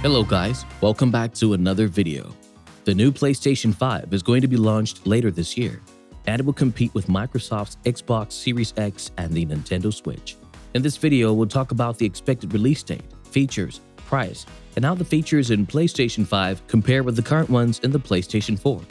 Hello guys, welcome back to another video. The new PlayStation 5 is going to be launched later this year, and it will compete with Microsoft's Xbox Series X and the Nintendo Switch. In this video, we'll talk about the expected release date, features, price, and how the features in PlayStation 5 compare with the current ones in the PlayStation 4.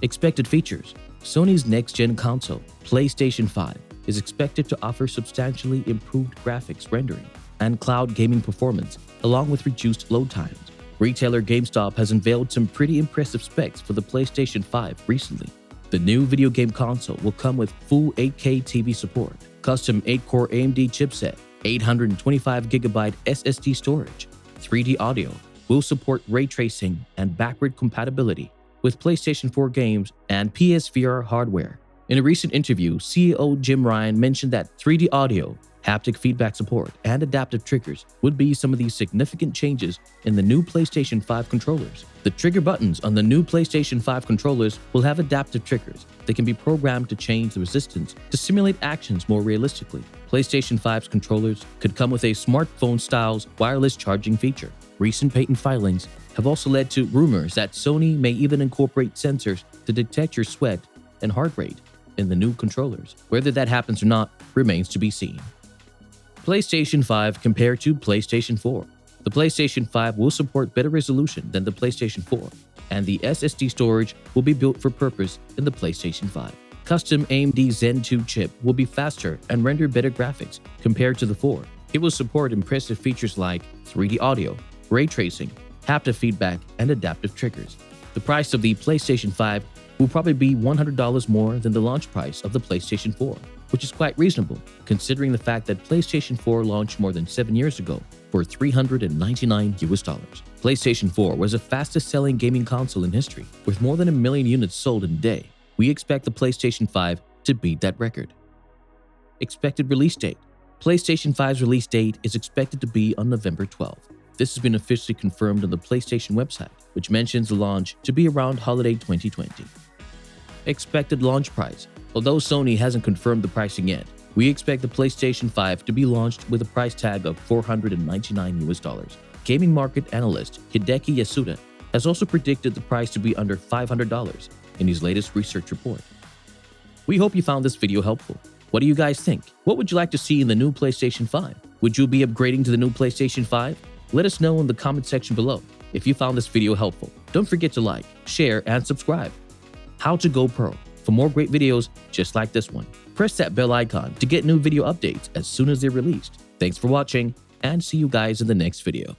Expected features: Sony's next-gen console, PlayStation 5, is expected to offer substantially improved graphics rendering and cloud gaming performance, along with reduced load times. Retailer GameStop has unveiled some pretty impressive specs for the PlayStation 5 recently. The new video game console will come with full 8K TV support, custom 8-core AMD chipset, 825GB SSD storage, 3D audio, will support ray tracing and backward compatibility with PlayStation 4 games and PSVR hardware. In a recent interview, CEO Jim Ryan mentioned that 3D audio, haptic feedback support, and adaptive triggers would be some of the significant changes in the new PlayStation 5 controllers. The trigger buttons on the new PlayStation 5 controllers will have adaptive triggers that can be programmed to change the resistance to simulate actions more realistically. PlayStation 5's controllers could come with a smartphone-style wireless charging feature. Recent patent filings have also led to rumors that Sony may even incorporate sensors to detect your sweat and heart rate in the new controllers. Whether that happens or not remains to be seen. PlayStation 5 compared to PlayStation 4. The PlayStation 5 will support better resolution than the PlayStation 4, and the SSD storage will be built for purpose in the PlayStation 5. Custom AMD Zen 2 chip will be faster and render better graphics compared to the 4. It will support impressive features like 3D audio, ray tracing, haptic feedback, and adaptive triggers. The price of the PlayStation 5 will probably be $100 more than the launch price of the PlayStation 4, which is quite reasonable considering the fact that PlayStation 4 launched more than 7 years ago for $399 US. PlayStation 4 was the fastest selling gaming console in history, with more than 1 million units sold in a day. We expect the PlayStation 5 to beat that record. Expected release date: PlayStation 5's release date is expected to be on November 12th. This has been officially confirmed on the PlayStation website, which mentions the launch to be around holiday 2020. Expected launch price: although Sony hasn't confirmed the pricing yet, we expect the PlayStation 5 to be launched with a price tag of $499 US. Gaming market analyst Hideki Yasuda has also predicted the price to be under $500 in his latest research report. We hope you found this video helpful. What do you guys think? What would you like to see in the new PlayStation 5? Would you be upgrading to the new PlayStation 5? Let us know in the comment section below. If you found this video helpful, don't forget to like, share, and subscribe. How to Go Pro. For more great videos just like this one, press that bell icon to get new video updates as soon as they're released. Thanks for watching, and see you guys in the next video.